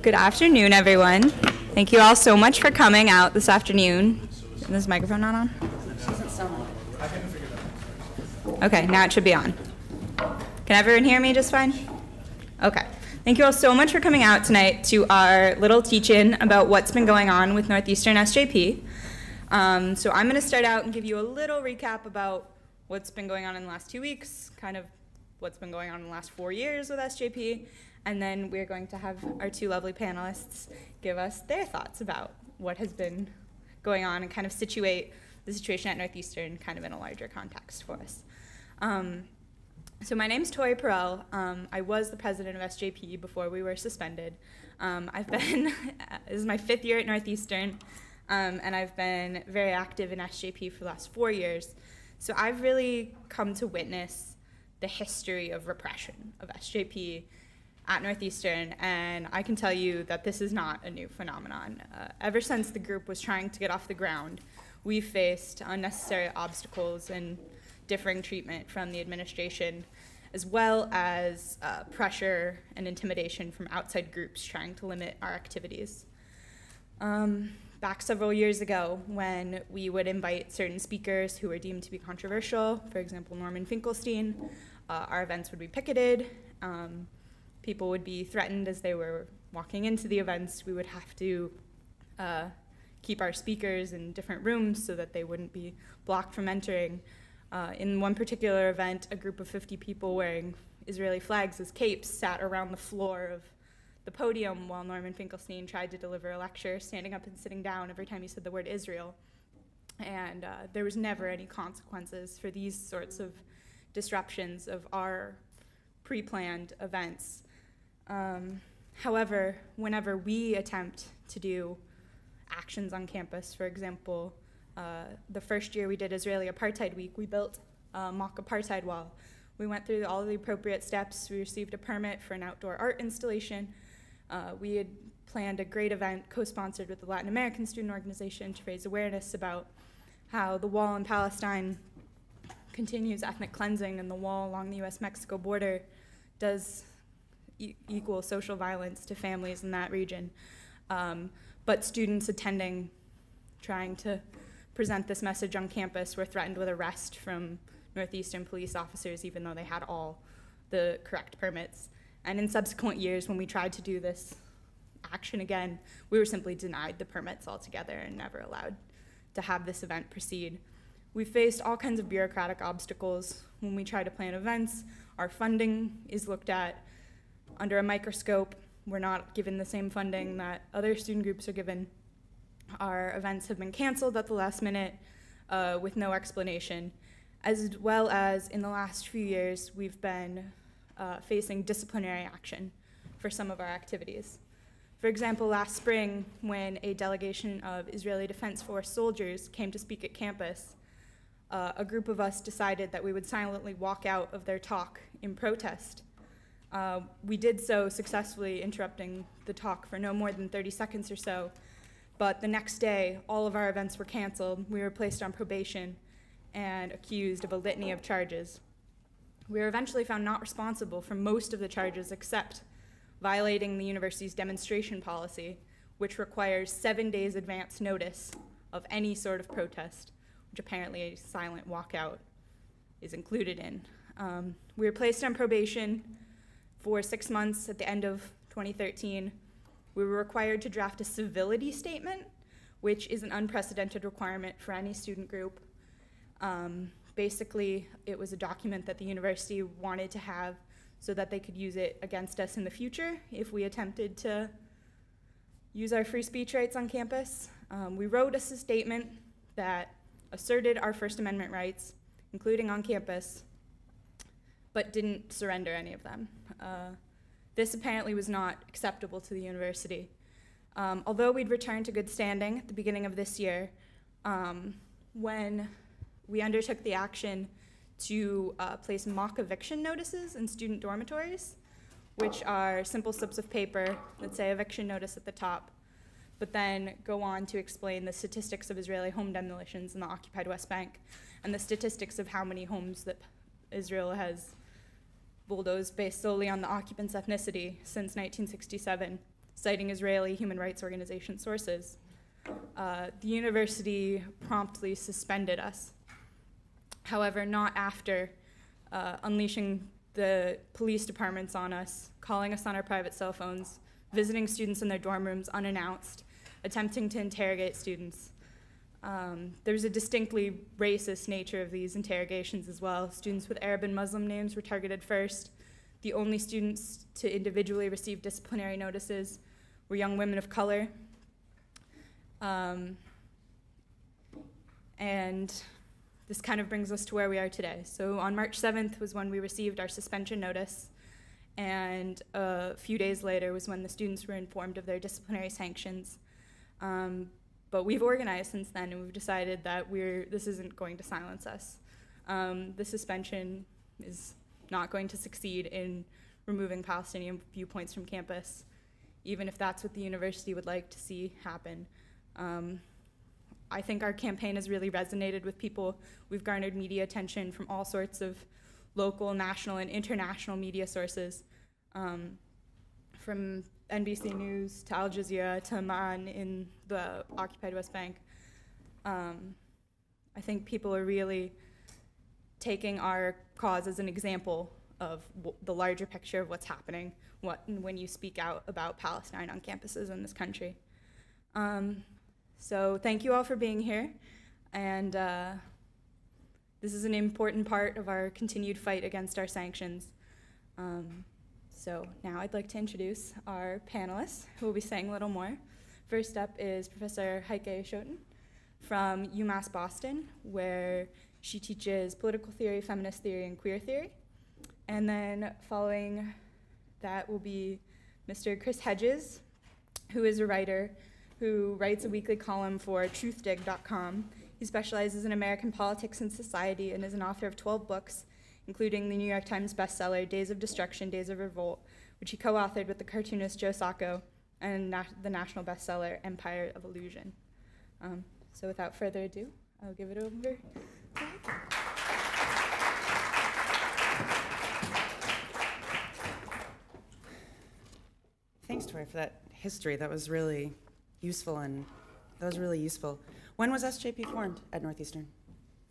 Good afternoon, everyone. Thank you all so much for coming out this afternoon. Is this microphone not on? Okay, now it should be on. Can everyone hear me just fine? Okay. Thank you all so much for coming out tonight to our little teach-in about what's been going on with Northeastern SJP. So I'm going to start out and give you a little recap about what's been going on in the last 2 weeks, kind of what's been going on in the last 4 years with SJP, and then we're going to have our two lovely panelists give us their thoughts about what has been going on and kind of situate the situation at Northeastern kind of in a larger context for us. So my name's Tori Perel. I was the president of SJP before we were suspended. This is my 5th year at Northeastern, and I've been very active in SJP for the last 4 years. So I've really come to witness the history of repression of SJP at Northeastern, and I can tell you that this is not a new phenomenon. Ever since the group was trying to get off the ground, we've faced unnecessary obstacles and differing treatment from the administration, as well as pressure and intimidation from outside groups trying to limit our activities. Back several years ago, when we would invite certain speakers who were deemed to be controversial, for example, Norman Finkelstein, our events would be picketed. People would be threatened as they were walking into the events. We would have to keep our speakers in different rooms so that they wouldn't be blocked from entering. In one particular event, a group of 50 people wearing Israeli flags as capes sat around the floor of the podium while Norman Finkelstein tried to deliver a lecture, standing up and sitting down every time he said the word Israel. And there was never any consequences for these sorts of disruptions of our pre-planned events. However, whenever we attempt to do actions on campus, for example, the first year we did Israeli Apartheid Week, we built a mock apartheid wall. We went through all the appropriate steps. We received a permit for an outdoor art installation. We had planned a great event co-sponsored with the Latin American Student Organization to raise awareness about how the wall in Palestine continues ethnic cleansing, and the wall along the US-Mexico border does equal social violence to families in that region. But students attending, trying to present this message on campus, were threatened with arrest from Northeastern police officers, even though they had all the correct permits. And in subsequent years, when we tried to do this action again, we were simply denied the permits altogether and never allowed to have this event proceed. We faced all kinds of bureaucratic obstacles when we try to plan events. Our funding is looked at under a microscope. We're not given the same funding that other student groups are given. Our events have been canceled at the last minute with no explanation, as well as in the last few years, we've been facing disciplinary action for some of our activities. For example, last spring, when a delegation of Israeli Defense Force soldiers came to speak at campus, a group of us decided that we would silently walk out of their talk in protest. We did so successfully, interrupting the talk for no more than 30 seconds or so, but the next day, all of our events were canceled. We were placed on probation and accused of a litany of charges. We were eventually found not responsible for most of the charges except violating the university's demonstration policy, which requires 7 days advance notice of any sort of protest, which apparently a silent walkout is included in. We were placed on probation for 6 months at the end of 2013. We were required to draft a civility statement, which is an unprecedented requirement for any student group. Basically, it was a document that the university wanted to have so that they could use it against us in the future if we attempted to use our free speech rights on campus. We wrote us a statement that asserted our First Amendment rights, including on campus, but didn't surrender any of them. This apparently was not acceptable to the university. Although we'd returned to good standing at the beginning of this year, when we undertook the action to place mock eviction notices in student dormitories, which are simple slips of paper that say eviction notice at the top, but then go on to explain the statistics of Israeli home demolitions in the occupied West Bank and the statistics of how many homes that Israel has bulldozed based solely on the occupant's ethnicity since 1967. citing Israeli human rights organization sources. The university promptly suspended us. However, not after unleashing the police departments on us, calling us on our private cell phones, visiting students in their dorm rooms unannounced, attempting to interrogate students. There's a distinctly racist nature of these interrogations as well. Students with Arab and Muslim names were targeted first. The only students to individually receive disciplinary notices were young women of color. And this kind of brings us to where we are today. So on March 7th was when we received our suspension notice, and a few days later was when the students were informed of their disciplinary sanctions. But we've organized since then, and we've decided that this isn't going to silence us. The suspension is not going to succeed in removing Palestinian viewpoints from campus, even if that's what the university would like to see happen. I think our campaign has really resonated with people. We've garnered media attention from all sorts of local, national, and international media sources, from NBC News to Al Jazeera to Amman in the occupied West Bank. I think people are really taking our cause as an example of the larger picture of what's happening when you speak out about Palestine on campuses in this country. So thank you all for being here, and this is an important part of our continued fight against our sanctions. So now I'd like to introduce our panelists who will be saying a little more. First up is Professor Heike Schoten from UMass Boston, where she teaches political theory, feminist theory, and queer theory. And then following that will be Mr. Chris Hedges, who is a writer who writes a weekly column for truthdig.com. He specializes in American politics and society and is an author of 12 books, including the New York Times bestseller Days of Destruction, Days of Revolt, which he co-authored with the cartoonist Joe Sacco, and the national bestseller Empire of Illusion. So without further ado, I'll give it over. Thanks, Tori, for that history. That was really useful, When was SJP formed at Northeastern?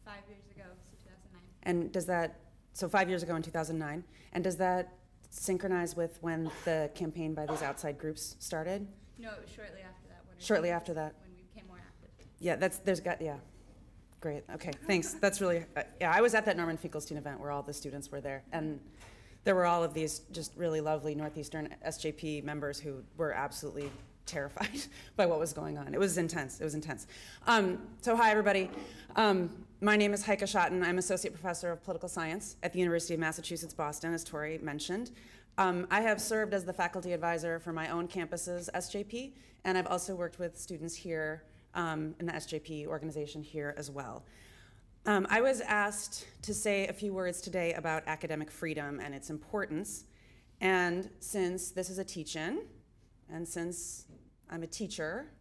5 years ago, so 2009. And does that, so 5 years ago in 2009, and does that synchronize with when the campaign by these outside groups started? No, it was shortly after that. Shortly after that. When we became more active. Yeah, yeah. Great, okay, thanks. That's really, yeah, I was at that Norman Finkelstein event where all the students were there, and there were all of these just really lovely Northeastern SJP members who were absolutely terrified by what was going on. It was intense. So hi, everybody. My name is Heike Schoten. I'm Associate Professor of Political Science at the University of Massachusetts, Boston, as Tori mentioned. I have served as the faculty advisor for my own campus's SJP, and I've also worked with students here in the SJP organization here as well. I was asked to say a few words today about academic freedom and its importance, and since this is a teach-in, and since I'm a teacher,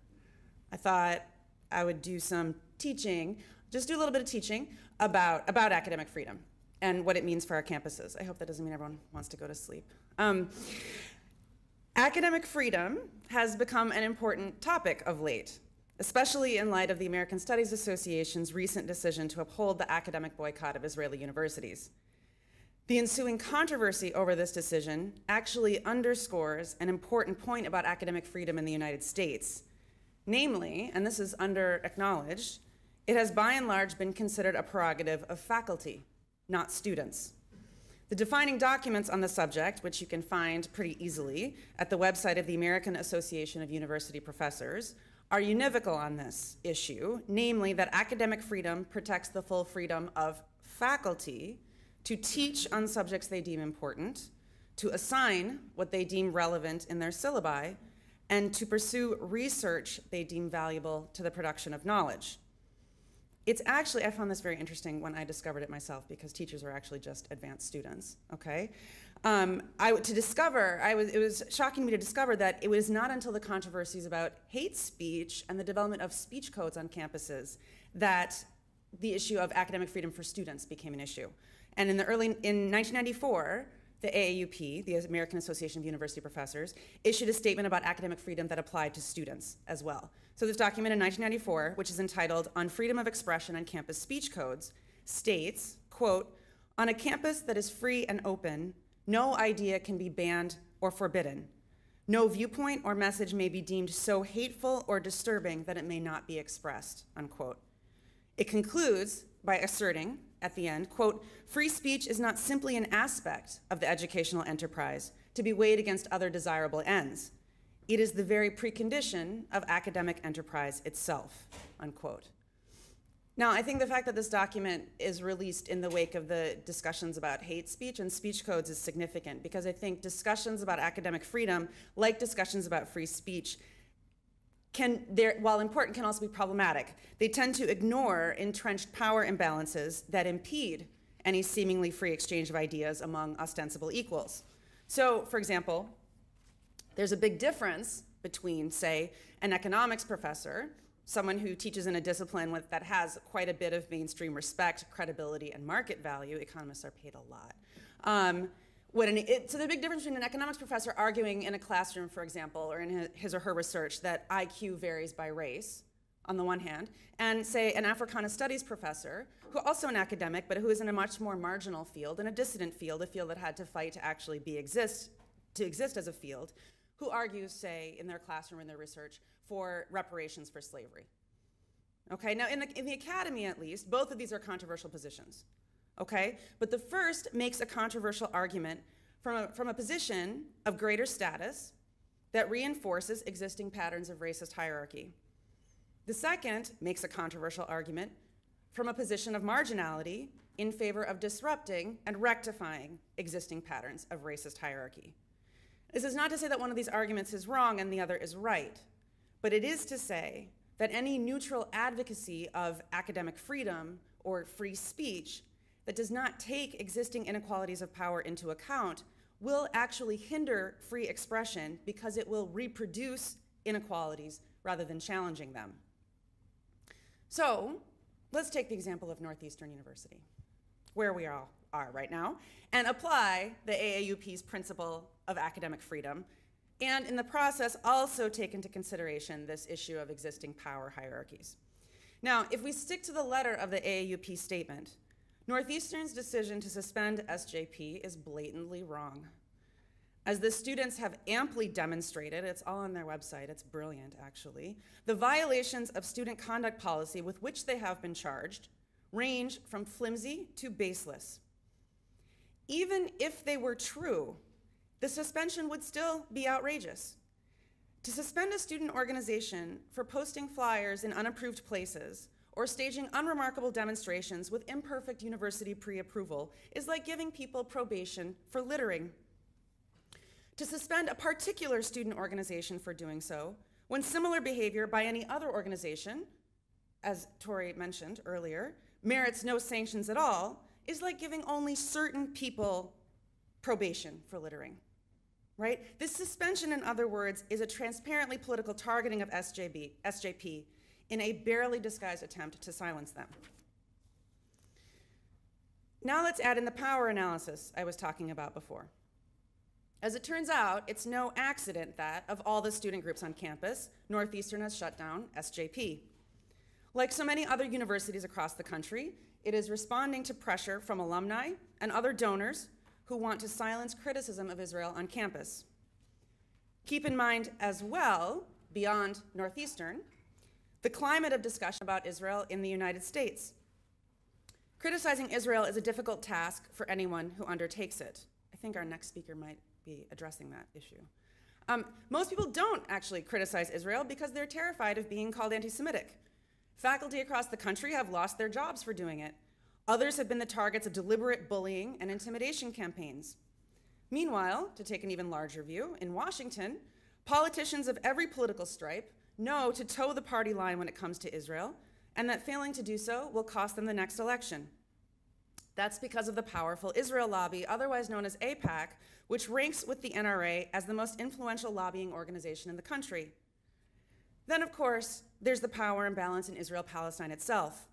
I thought I would do some teaching, just do a little bit of teaching about academic freedom and what it means for our campuses. I hope that doesn't mean everyone wants to go to sleep. Academic freedom has become an important topic of late, especially in light of the American Studies Association's recent decision to uphold the academic boycott of Israeli universities. The ensuing controversy over this decision actually underscores an important point about academic freedom in the United States. Namely, and this is under-acknowledged, it has by and large been considered a prerogative of faculty, not students. The defining documents on the subject, which you can find pretty easily at the website of the American Association of University Professors, are univocal on this issue, namely that academic freedom protects the full freedom of faculty to teach on subjects they deem important, to assign what they deem relevant in their syllabi, and to pursue research they deem valuable to the production of knowledge. It's actually, I found this very interesting when I discovered it myself, because teachers are actually just advanced students, okay? It was shocking to me to discover that it was not until the controversies about hate speech and the development of speech codes on campuses that the issue of academic freedom for students became an issue. And in 1994, the AAUP, the American Association of University Professors, issued a statement about academic freedom that applied to students as well. So this document in 1994, which is entitled On Freedom of Expression on Campus Speech Codes, states, quote, "On a campus that is free and open, no idea can be banned or forbidden. No viewpoint or message may be deemed so hateful or disturbing that it may not be expressed," unquote. It concludes by asserting at the end, quote, "Free speech is not simply an aspect of the educational enterprise to be weighed against other desirable ends. It is the very precondition of academic enterprise itself," unquote. Now, I think the fact that this document is released in the wake of the discussions about hate speech and speech codes is significant, because I think discussions about academic freedom, like discussions about free speech, while important, can also be problematic. They tend to ignore entrenched power imbalances that impede any seemingly free exchange of ideas among ostensible equals. So, for example, there's a big difference between, say, an economics professor, someone who teaches in a discipline that has quite a bit of mainstream respect, credibility, and market value. Economists are paid a lot. So the big difference between an economics professor arguing in a classroom, for example, or in his or her research that IQ varies by race, on the one hand, and say an Africana studies professor, who also an academic, but who is in a much more marginal field, in a dissident field, a field that had to fight to actually exist as a field, who argues, say, in their classroom, in their research, for reparations for slavery. Okay, now in the academy at least, both of these are controversial positions. Okay, but the first makes a controversial argument from a position of greater status that reinforces existing patterns of racist hierarchy. The second makes a controversial argument from a position of marginality in favor of disrupting and rectifying existing patterns of racist hierarchy. This is not to say that one of these arguments is wrong and the other is right, but it is to say that any neutral advocacy of academic freedom or free speech that does not take existing inequalities of power into account will actually hinder free expression, because it will reproduce inequalities rather than challenging them. So let's take the example of Northeastern University, where we all are right now, and apply the AAUP's principle of academic freedom, and in the process also take into consideration this issue of existing power hierarchies. Now, if we stick to the letter of the AAUP statement, Northeastern's decision to suspend SJP is blatantly wrong. As the students have amply demonstrated, it's all on their website, it's brilliant actually, the violations of student conduct policy with which they have been charged range from flimsy to baseless. Even if they were true, the suspension would still be outrageous. To suspend a student organization for posting flyers in unapproved places or staging unremarkable demonstrations with imperfect university pre-approval is like giving people probation for littering. To suspend a particular student organization for doing so, when similar behavior by any other organization, as Tori mentioned earlier, merits no sanctions at all, is like giving only certain people probation for littering, right? This suspension, in other words, is a transparently political targeting of SJP in a barely disguised attempt to silence them. Now let's add in the power analysis I was talking about before. As it turns out, it's no accident that, of all the student groups on campus, Northeastern has shut down SJP. Like so many other universities across the country, it is responding to pressure from alumni and other donors who want to silence criticism of Israel on campus. Keep in mind as well, beyond Northeastern, the climate of discussion about Israel in the United States. Criticizing Israel is a difficult task for anyone who undertakes it. I think our next speaker might be addressing that issue. Most people don't actually criticize Israel because they're terrified of being called anti-Semitic. Faculty across the country have lost their jobs for doing it. Others have been the targets of deliberate bullying and intimidation campaigns. Meanwhile, to take an even larger view, in Washington, politicians of every political stripe know to toe the party line when it comes to Israel, and that failing to do so will cost them the next election. That's because of the powerful Israel lobby, otherwise known as Apax, which ranks with the NRA as the most influential lobbying organization in the country. Then, of course, there's the power imbalance in Israel-Palestine itself.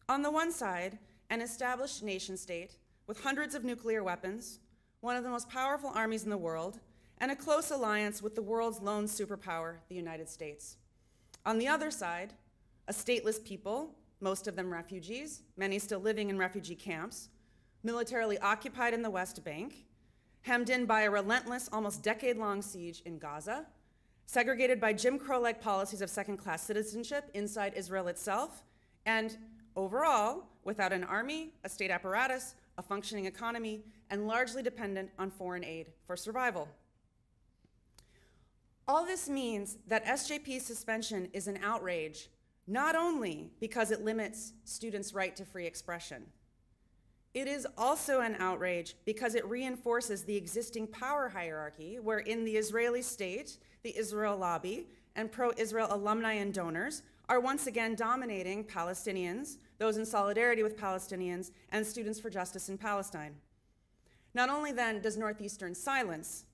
On the one side, an established nation state with hundreds of nuclear weapons, one of the most powerful armies in the world, and a close alliance with the world's lone superpower, the United States. On the other side, a stateless people, most of them refugees, many still living in refugee camps, militarily occupied in the West Bank, hemmed in by a relentless, almost decade-long siege in Gaza, segregated by Jim Crow-like policies of second-class citizenship inside Israel itself, and overall, without an army, a state apparatus, a functioning economy, and largely dependent on foreign aid for survival. All this means that SJP's suspension is an outrage, not only because it limits students' right to free expression. It is also an outrage because it reinforces the existing power hierarchy wherein the Israeli state, the Israel lobby, and pro-Israel alumni and donors are once again dominating Palestinians, those in solidarity with Palestinians, and students for justice in Palestine. Not only then does Northeastern silence,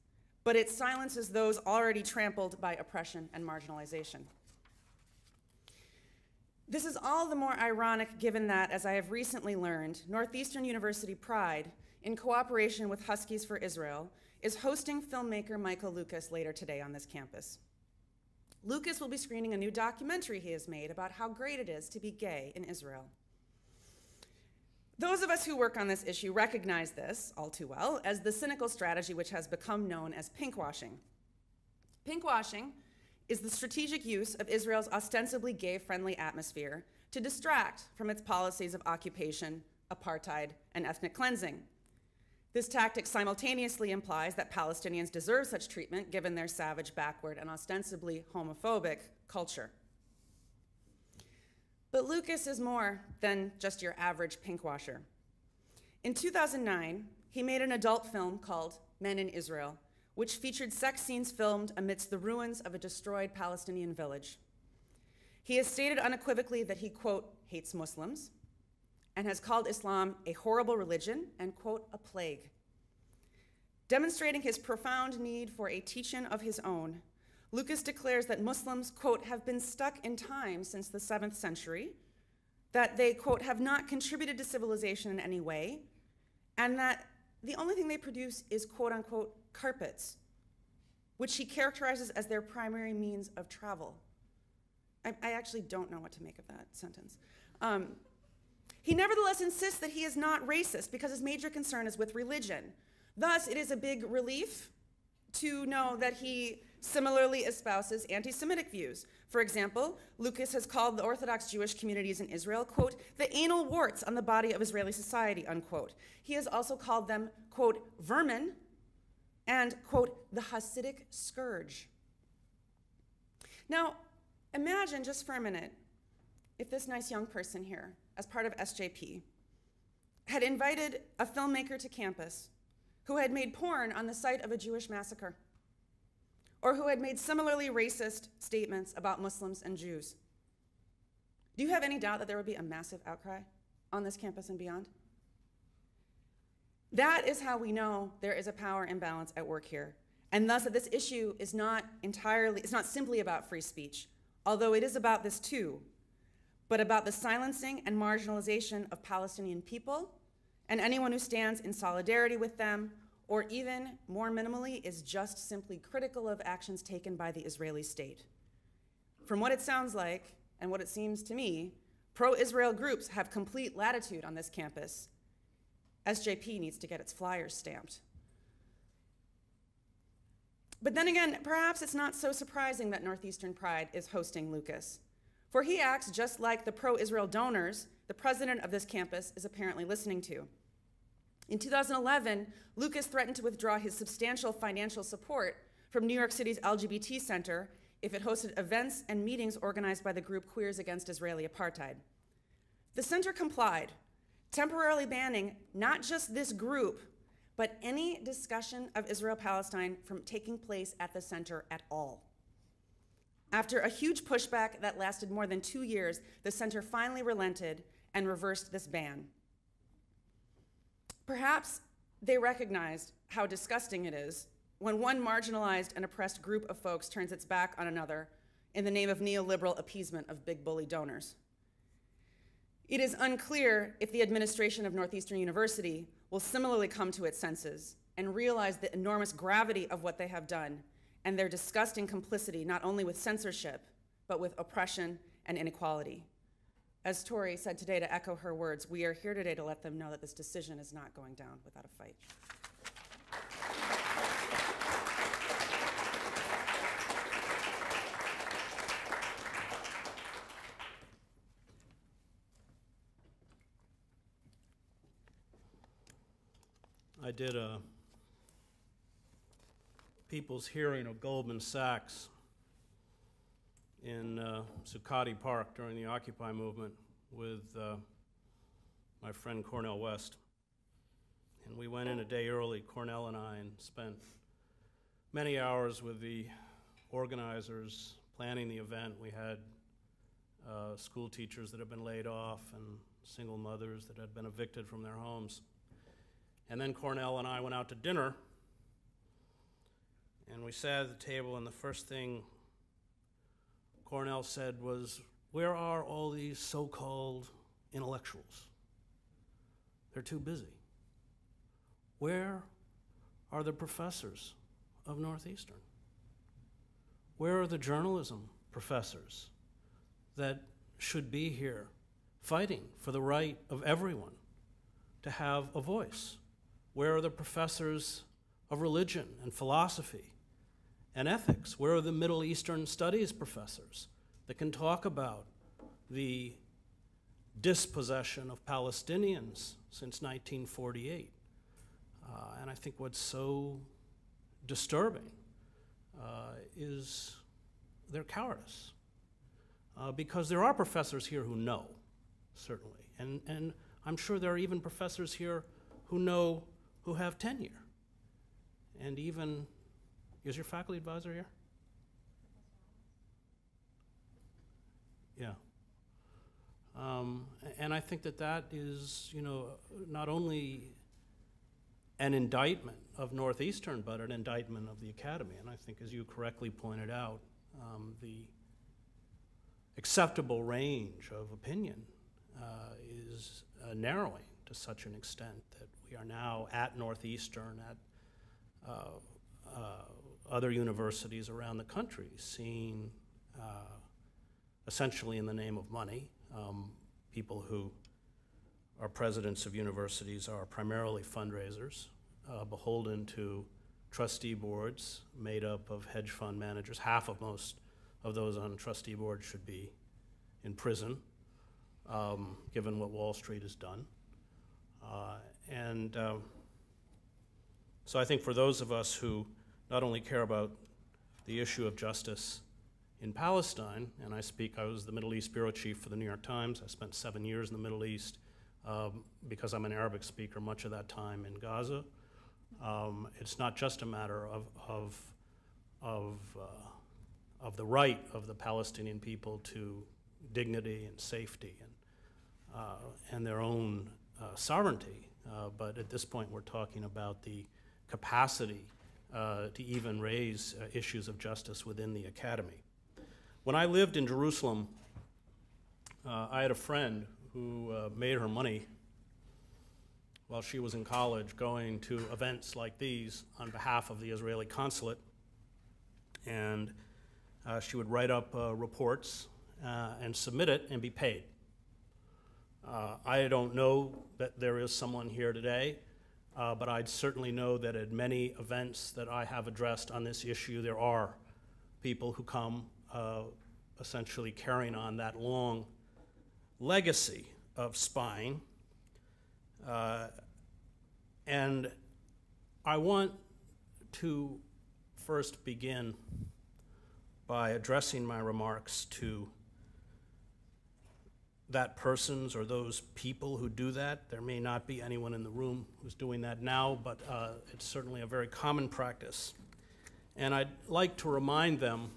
but it silences those already trampled by oppression and marginalization. This is all the more ironic given that, as I have recently learned, Northeastern University Pride, in cooperation with Huskies for Israel, is hosting filmmaker Michael Lucas later today on this campus. Lucas will be screening a new documentary he has made about how great it is to be gay in Israel. Those of us who work on this issue recognize this, all too well, as the cynical strategy which has become known as pinkwashing. Pinkwashing is the strategic use of Israel's ostensibly gay-friendly atmosphere to distract from its policies of occupation, apartheid, and ethnic cleansing. This tactic simultaneously implies that Palestinians deserve such treatment given their savage, backward, and ostensibly homophobic culture. But Lucas is more than just your average pinkwasher. In 2009, he made an adult film called Men in Israel, which featured sex scenes filmed amidst the ruins of a destroyed Palestinian village. He has stated unequivocally that he, quote, hates Muslims, and has called Islam a horrible religion and, quote, a plague. Demonstrating his profound need for a teaching of his own, Lucas declares that Muslims, quote, have been stuck in time since the 7th century, that they, quote, have not contributed to civilization in any way, and that the only thing they produce is, quote unquote, carpets, which he characterizes as their primary means of travel. I actually don't know what to make of that sentence. He nevertheless insists that he is not racist because his major concern is with religion. Thus, it is a big relief to know that he similarly espouses anti-Semitic views. For example, Lucas has called the Orthodox Jewish communities in Israel, quote, the anal warts on the body of Israeli society, unquote. He has also called them, quote, vermin, and, quote, the Hasidic scourge. Now, imagine just for a minute if this nice young person here, as part of SJP, had invited a filmmaker to campus who had made porn on the site of a Jewish massacre, or who had made similarly racist statements about Muslims and Jews. Do you have any doubt that there would be a massive outcry on this campus and beyond? That is how we know there is a power imbalance at work here, and thus that this issue is not simply about free speech, although it is about this too, but about the silencing and marginalization of Palestinian people and anyone who stands in solidarity with them, or even more minimally, is just simply critical of actions taken by the Israeli state. From what it sounds like, and what it seems to me, pro-Israel groups have complete latitude on this campus. SJP needs to get its flyers stamped. But then again, perhaps it's not so surprising that Northeastern Pride is hosting Lucas, for he acts just like the pro-Israel donors the president of this campus is apparently listening to. In 2011, Lucas threatened to withdraw his substantial financial support from New York City's LGBT Center if it hosted events and meetings organized by the group Queers Against Israeli Apartheid. The center complied, temporarily banning not just this group, but any discussion of Israel-Palestine from taking place at the center at all. After a huge pushback that lasted more than 2 years, the center finally relented and reversed this ban. Perhaps they recognized how disgusting it is when one marginalized and oppressed group of folks turns its back on another in the name of neoliberal appeasement of big bully donors. It is unclear if the administration of Northeastern University will similarly come to its senses and realize the enormous gravity of what they have done and their disgusting complicity not only with censorship, but with oppression and inequality. As Tori said today, to echo her words, we are here today to let them know that this decision is not going down without a fight. I did a people's hearing of Goldman Sachs in Zuccotti Park during the Occupy movement with my friend Cornel West. And we went in a day early, Cornel and I, and spent many hours with the organizers planning the event. We had school teachers that had been laid off and single mothers that had been evicted from their homes. And then Cornel and I went out to dinner, and we sat at the table, and the first thing Cornel said was, "Where are all these so-called intellectuals? They're too busy. Where are the professors of Northeastern? Where are the journalism professors that should be here fighting for the right of everyone to have a voice? Where are the professors of religion and philosophy and ethics? Where are the Middle Eastern studies professors that can talk about the dispossession of Palestinians since 1948? And I think what's so disturbing is their cowardice. Because there are professors here who know, certainly. And I'm sure there are even professors here who know, who have tenure. And even, is your faculty advisor here? Yeah. And I think that that is, not only an indictment of Northeastern, but an indictment of the academy. And I think, as you correctly pointed out, the acceptable range of opinion is narrowing to such an extent that we are now at Northeastern, at other universities around the country, seeing essentially in the name of money, people who are presidents of universities are primarily fundraisers, beholden to trustee boards made up of hedge fund managers. Half of most of those on trustee boards should be in prison, given what Wall Street has done. So I think for those of us who not only care about the issue of justice in Palestine, and I was the Middle East bureau chief for the New York Times. I spent 7 years in the Middle East because I'm an Arabic speaker, much of that time in Gaza. It's not just a matter of the right of the Palestinian people to dignity and safety and their own sovereignty, but at this point we're talking about the capacity to even raise issues of justice within the academy. When I lived in Jerusalem, I had a friend who made her money while she was in college going to events like these on behalf of the Israeli consulate, and she would write up reports and submit it and be paid. I don't know that there is someone here today, but I'd certainly know that at many events that I have addressed on this issue, there are people who come essentially carrying on that long legacy of spying. And I want to first begin by addressing my remarks to that person's or those people who do that. There may not be anyone in the room who's doing that now, but it's certainly a very common practice. And I'd like to remind them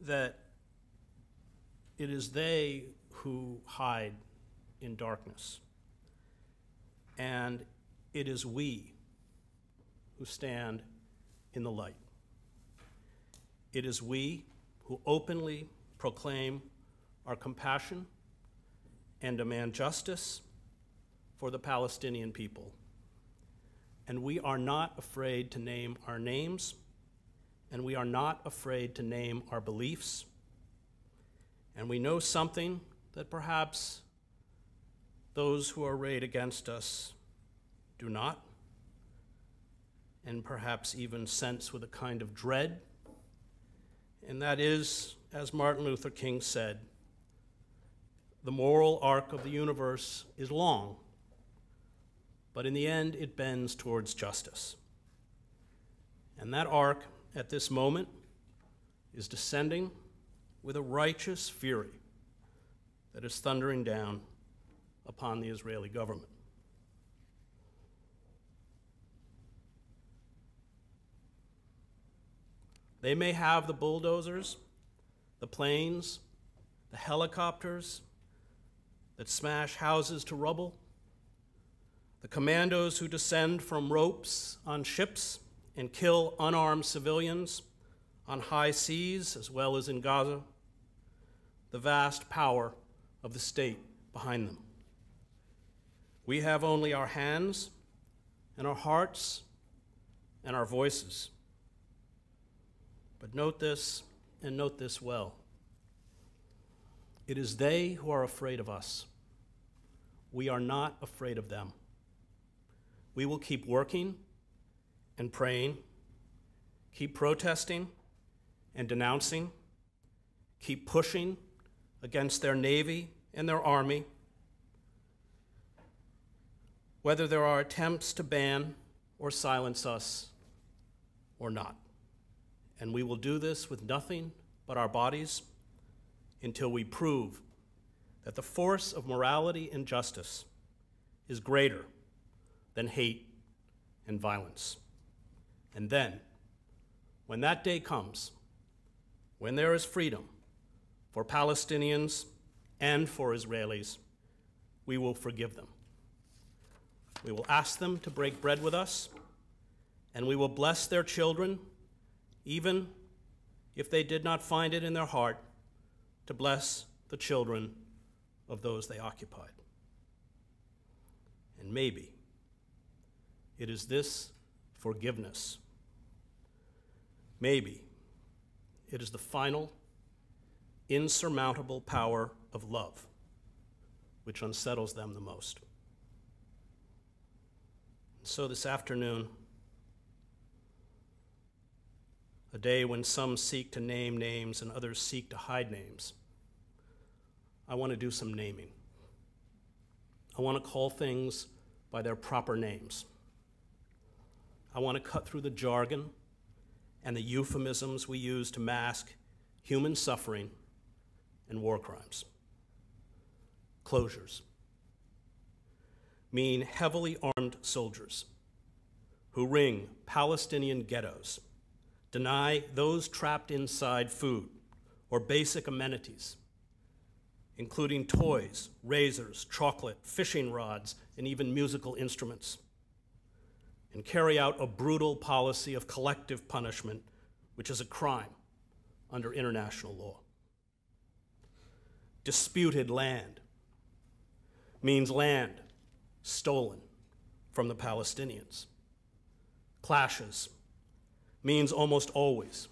that it is they who hide in darkness, and it is we who stand in the light. It is we who openly proclaim our compassion and demand justice for the Palestinian people. And we are not afraid to name our names, and we are not afraid to name our beliefs. And we know something that perhaps those who are arrayed against us do not, and perhaps even sense with a kind of dread. And that is, as Martin Luther King said, the moral arc of the universe is long, but in the end it bends towards justice. And that arc at this moment is descending with a righteous fury that is thundering down upon the Israeli government. They may have the bulldozers, the planes, the helicopters that smash houses to rubble, the commandos who descend from ropes on ships and kill unarmed civilians on high seas as well as in Gaza, the vast power of the state behind them. We have only our hands and our hearts and our voices. But note this, and note this well. It is they who are afraid of us. We are not afraid of them. We will keep working and praying, keep protesting and denouncing, keep pushing against their navy and their army, whether there are attempts to ban or silence us or not. And we will do this with nothing but our bodies until we prove that the force of morality and justice is greater than hate and violence. And then, when that day comes, when there is freedom for Palestinians and for Israelis, we will forgive them. We will ask them to break bread with us, and we will bless their children, even if they did not find it in their heart to bless the children of those they occupied. And maybe it is this forgiveness. Maybe it is the final, insurmountable power of love which unsettles them the most. So this afternoon, a day when some seek to name names and others seek to hide names, I want to do some naming. I want to call things by their proper names. I want to cut through the jargon and the euphemisms we use to mask human suffering and war crimes. Closures mean heavily armed soldiers who ring Palestinian ghettos, deny those trapped inside food or basic amenities, including toys, razors, chocolate, fishing rods, and even musical instruments, and carry out a brutal policy of collective punishment, which is a crime under international law. Disputed land means land stolen from the Palestinians. Clashes means almost always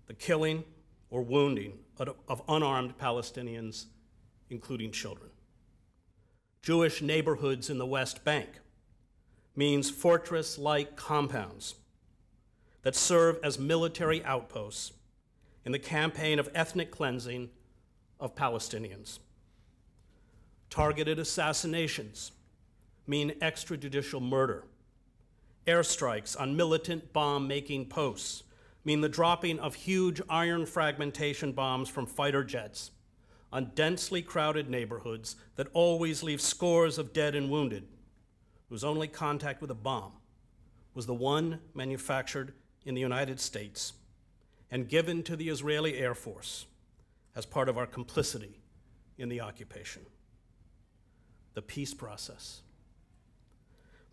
the killing or wounding of unarmed Palestinians, including children. Jewish neighborhoods in the West Bank means fortress-like compounds that serve as military outposts in the campaign of ethnic cleansing of Palestinians. Targeted assassinations mean extrajudicial murder. Airstrikes on militant bomb-making posts mean the dropping of huge iron fragmentation bombs from fighter jets on densely crowded neighborhoods that always leave scores of dead and wounded, whose only contact with a bomb was the one manufactured in the United States and given to the Israeli Air Force as part of our complicity in the occupation. The peace process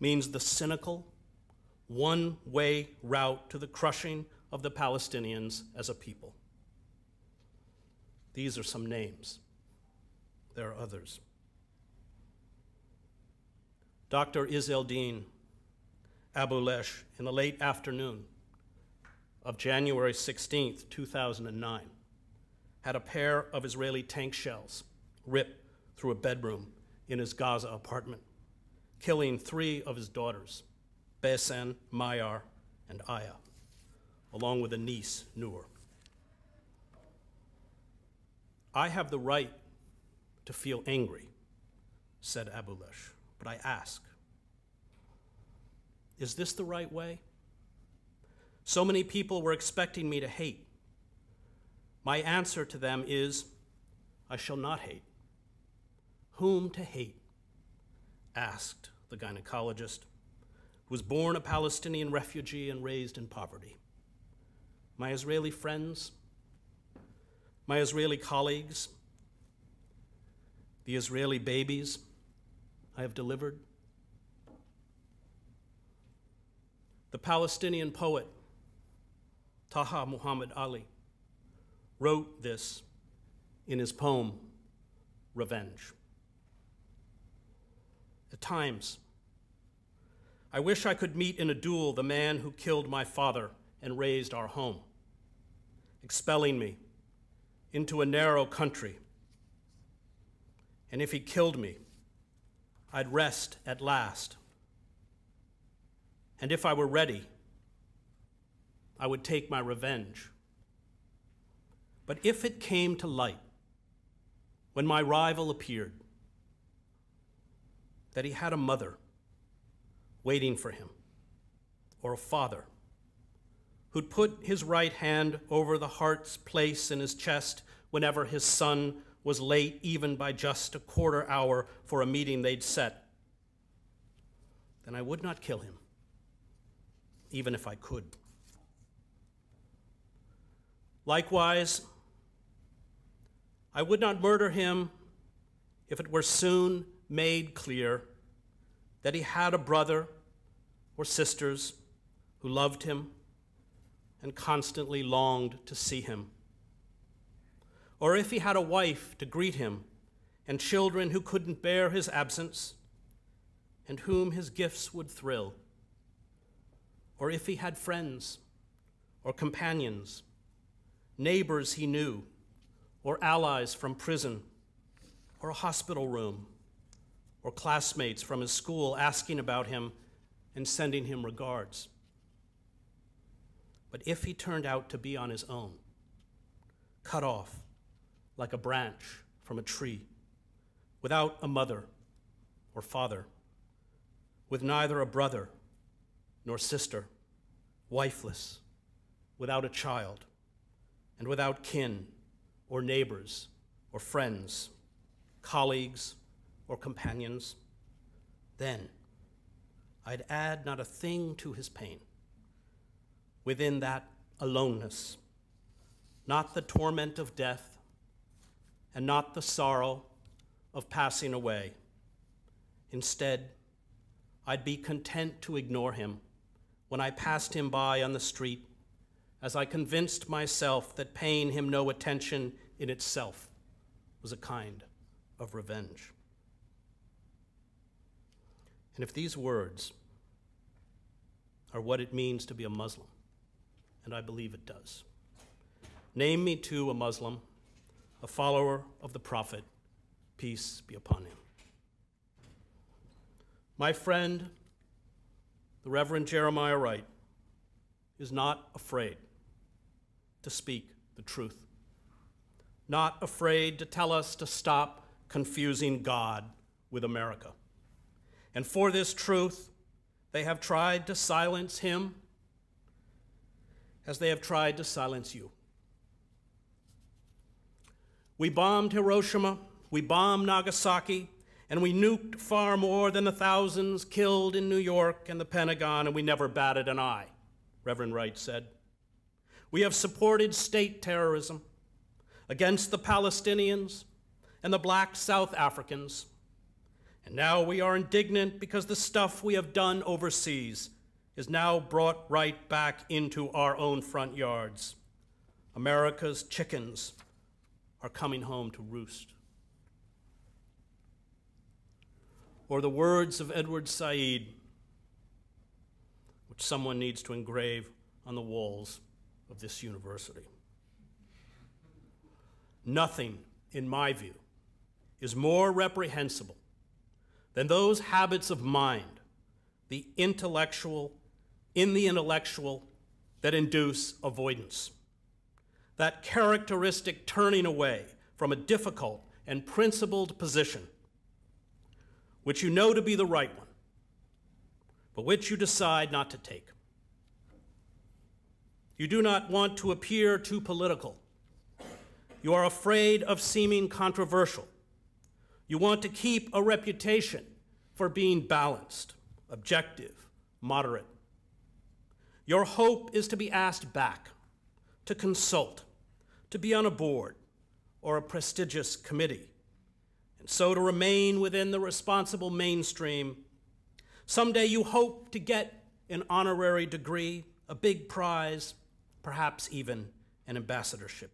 means the cynical, one-way route to the crushing of the Palestinians as a people. These are some names. There are others. Dr. Izzeldin Abu Lesh in the late afternoon of January 16th, 2009, had a pair of Israeli tank shells rip through a bedroom in his Gaza apartment, killing 3 of his daughters, Besen, Mayar, and Aya, along with a niece, Noor. I have the right to feel angry, said Abu Lesh, but I ask, is this the right way? So many people were expecting me to hate. My answer to them is, I shall not hate. Whom to hate? Asked the gynecologist, who was born a Palestinian refugee and raised in poverty. My Israeli friends, my Israeli colleagues, the Israeli babies I have delivered. The Palestinian poet Taha Muhammad Ali wrote this in his poem, Revenge. At times, I wish I could meet in a duel the man who killed my father and raised our home, expelling me into a narrow country. And if he killed me, I'd rest at last. And if I were ready, I would take my revenge. But if it came to light, when my rival appeared, that he had a mother waiting for him, or a father who'd put his right hand over the heart's place in his chest whenever his son was late, even by just a quarter hour for a meeting they'd set, then I would not kill him, even if I could. Likewise, I would not murder him if it were soon made clear that he had a brother or sisters who loved him and constantly longed to see him, or if he had a wife to greet him and children who couldn't bear his absence and whom his gifts would thrill, or if he had friends or companions, neighbors he knew, or allies from prison, or a hospital room, or classmates from his school asking about him and sending him regards. But if he turned out to be on his own, cut off like a branch from a tree, without a mother or father, with neither a brother nor sister, wifeless, without a child, and without kin or neighbors or friends, colleagues or companions, then I'd add not a thing to his pain. Within that aloneness, not the torment of death and not the sorrow of passing away. Instead, I'd be content to ignore him when I passed him by on the street, as I convinced myself that paying him no attention in itself was a kind of revenge. And if these words are what it means to be a Muslim, and I believe it does, name me too a Muslim, a follower of the Prophet, peace be upon him. My friend, the Reverend Jeremiah Wright, is not afraid to speak the truth, not afraid to tell us to stop confusing God with America. And for this truth, they have tried to silence him as they have tried to silence you. We bombed Hiroshima, we bombed Nagasaki, and we nuked far more than the thousands killed in New York and the Pentagon, and we never batted an eye, Reverend Wright said. We have supported state terrorism against the Palestinians and the black South Africans. And now we are indignant because the stuff we have done overseas is now brought right back into our own front yards. America's chickens are coming home to roost. Or the words of Edward Said, which someone needs to engrave on the walls of this university. Nothing, in my view, is more reprehensible than those habits of mind, the intellectual, that induce avoidance. That characteristic turning away from a difficult and principled position, which you know to be the right one, but which you decide not to take. You do not want to appear too political. You are afraid of seeming controversial. You want to keep a reputation for being balanced, objective, moderate. Your hope is to be asked back, to consult, to be on a board or a prestigious committee, and so to remain within the responsible mainstream. Someday you hope to get an honorary degree, a big prize, perhaps even an ambassadorship.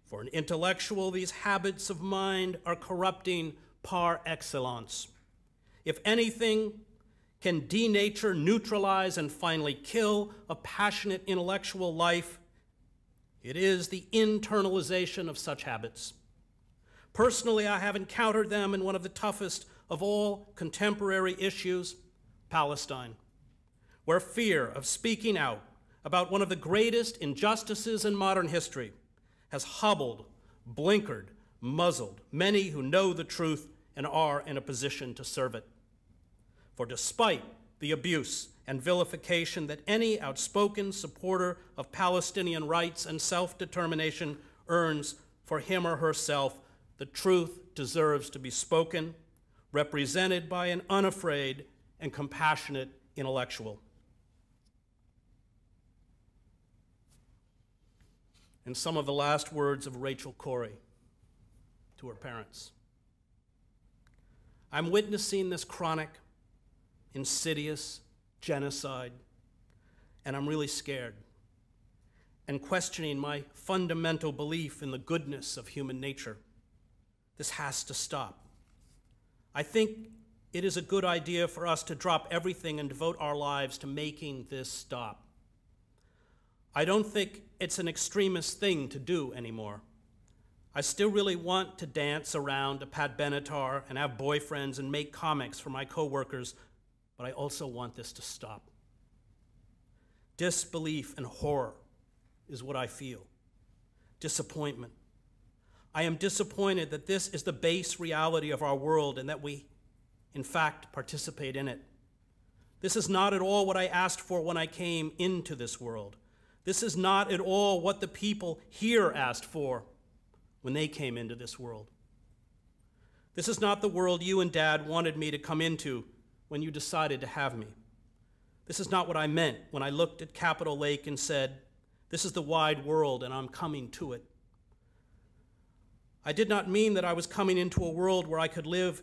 For an intellectual, these habits of mind are corrupting par excellence. If anything can denature, neutralize, and finally kill a passionate intellectual life, it is the internalization of such habits. Personally, I have encountered them in one of the toughest of all contemporary issues, Palestine, where fear of speaking out about one of the greatest injustices in modern history has hobbled, blinkered, muzzled many who know the truth and are in a position to serve it. For despite the abuse and vilification that any outspoken supporter of Palestinian rights and self-determination earns for him or herself, the truth deserves to be spoken, represented by an unafraid and compassionate intellectual. And some of the last words of Rachel Corrie to her parents. I'm witnessing this chronic, insidious genocide, and I'm really scared and questioning my fundamental belief in the goodness of human nature. This has to stop. I think it is a good idea for us to drop everything and devote our lives to making this stop. I don't think it's an extremist thing to do anymore. I still really want to dance around a Pat Benatar and have boyfriends and make comics for my coworkers, but I also want this to stop. Disbelief and horror is what I feel. Disappointment. I am disappointed that this is the base reality of our world and that we, in fact, participate in it. This is not at all what I asked for when I came into this world. This is not at all what the people here asked for when they came into this world. This is not the world you and Dad wanted me to come into when you decided to have me. This is not what I meant when I looked at Capitol Lake and said, this is the wide world and I'm coming to it. I did not mean that I was coming into a world where I could live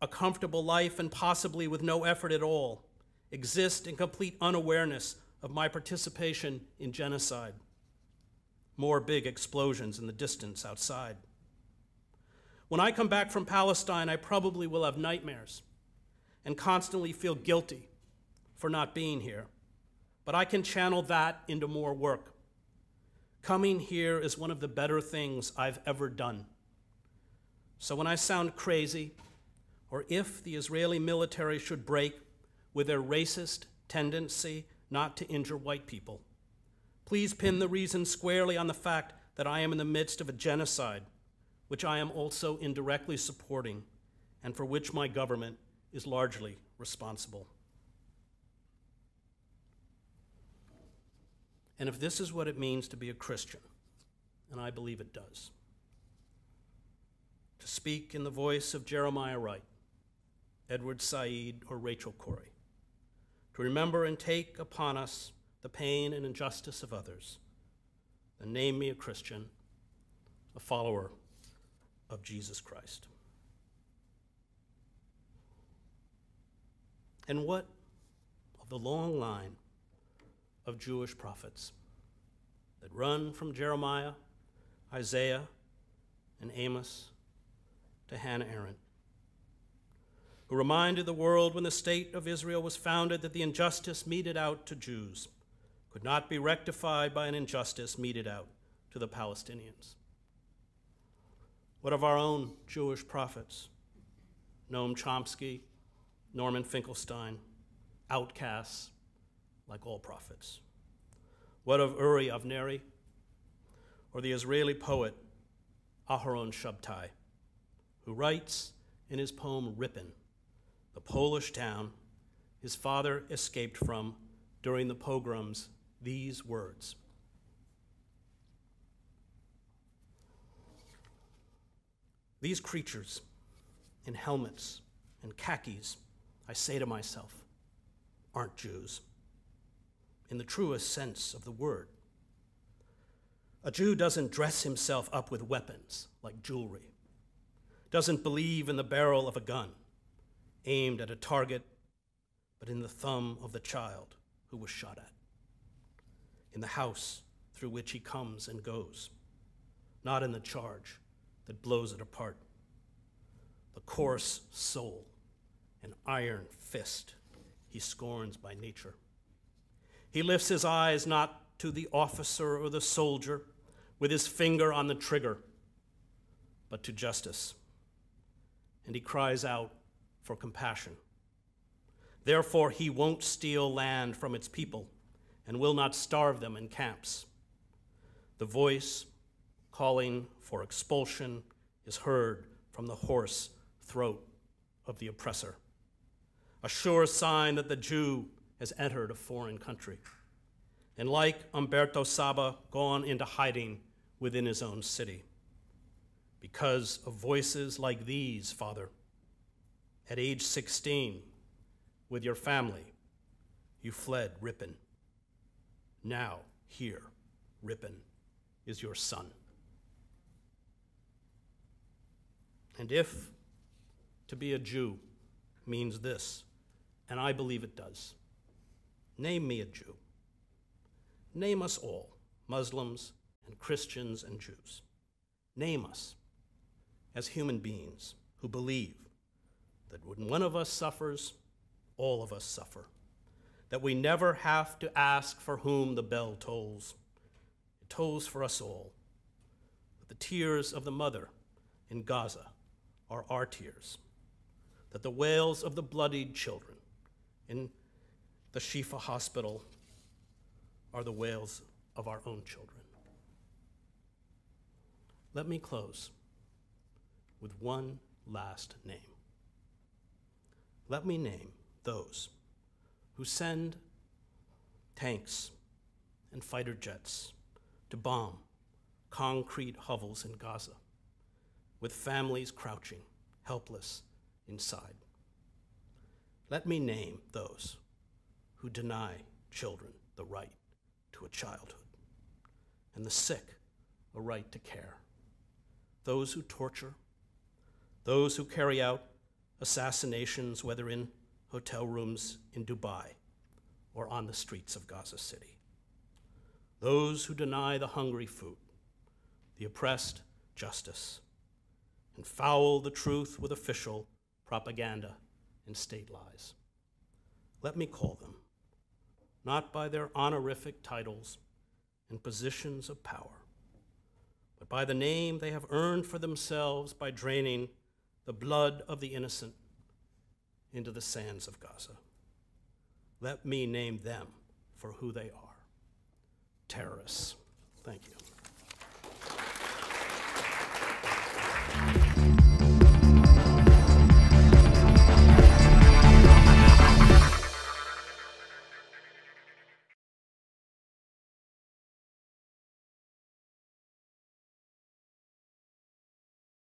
a comfortable life and possibly with no effort at all, exist in complete unawareness of my participation in genocide. More big explosions in the distance outside. When I come back from Palestine, I probably will have nightmares and constantly feel guilty for not being here. But I can channel that into more work. Coming here is one of the better things I've ever done. So when I sound crazy, or if the Israeli military should break with their racist tendency not to injure white people, please pin the reason squarely on the fact that I am in the midst of a genocide, which I am also indirectly supporting, and for which my government is largely responsible. And if this is what it means to be a Christian, and I believe it does, to speak in the voice of Jeremiah Wright, Edward Said, or Rachel Corrie, to remember and take upon us the pain and injustice of others, then name me a Christian, a follower of Jesus Christ. And what of the long line of Jewish prophets that run from Jeremiah, Isaiah, and Amos to Hannah Arendt? who reminded the world when the state of Israel was founded that the injustice meted out to Jews could not be rectified by an injustice meted out to the Palestinians. What of our own Jewish prophets? Noam Chomsky, Norman Finkelstein, outcasts like all prophets. What of Uri Avneri, or the Israeli poet Aharon Shabtai, who writes in his poem Ripon, the Polish town his father escaped from during the pogroms, these words: "These creatures in helmets and khakis, I say to myself, aren't Jews, in the truest sense of the word. A Jew doesn't dress himself up with weapons like jewelry, doesn't believe in the barrel of a gun aimed at a target, but in the thumb of the child who was shot at, in the house through which he comes and goes, not in the charge that blows it apart. The coarse soul and iron fist he scorns by nature. He lifts his eyes not to the officer or the soldier with his finger on the trigger, but to justice. And he cries out for compassion. Therefore, he won't steal land from its people and will not starve them in camps. The voice calling for expulsion is heard from the hoarse throat of the oppressor, a sure sign that the Jew has entered a foreign country, and like Umberto Saba, gone into hiding within his own city. Because of voices like these, Father, at age 16, with your family, you fled Ripon. Now, here, Ripon is your son. And if to be a Jew means this, and I believe it does, name me a Jew. Name us all, Muslims and Christians and Jews. Name us as human beings who believe that when one of us suffers, all of us suffer, that we never have to ask for whom the bell tolls. It tolls for us all. That the tears of the mother in Gaza are our tears, that the wails of the bloodied children in the Shifa hospital are the wails of our own children. Let me close with one last name. Let me name those who send tanks and fighter jets to bomb concrete hovels in Gaza, with families crouching, helpless inside. Let me name those who deny children the right to a childhood, and the sick a right to care. Those who torture, those who carry out assassinations, whether in hotel rooms in Dubai or on the streets of Gaza City. Those who deny the hungry food, the oppressed justice, and foul the truth with official propaganda and state lies. Let me call them, not by their honorific titles and positions of power, but by the name they have earned for themselves by draining the blood of the innocent into the sands of Gaza. Let me name them for who they are: terrorists.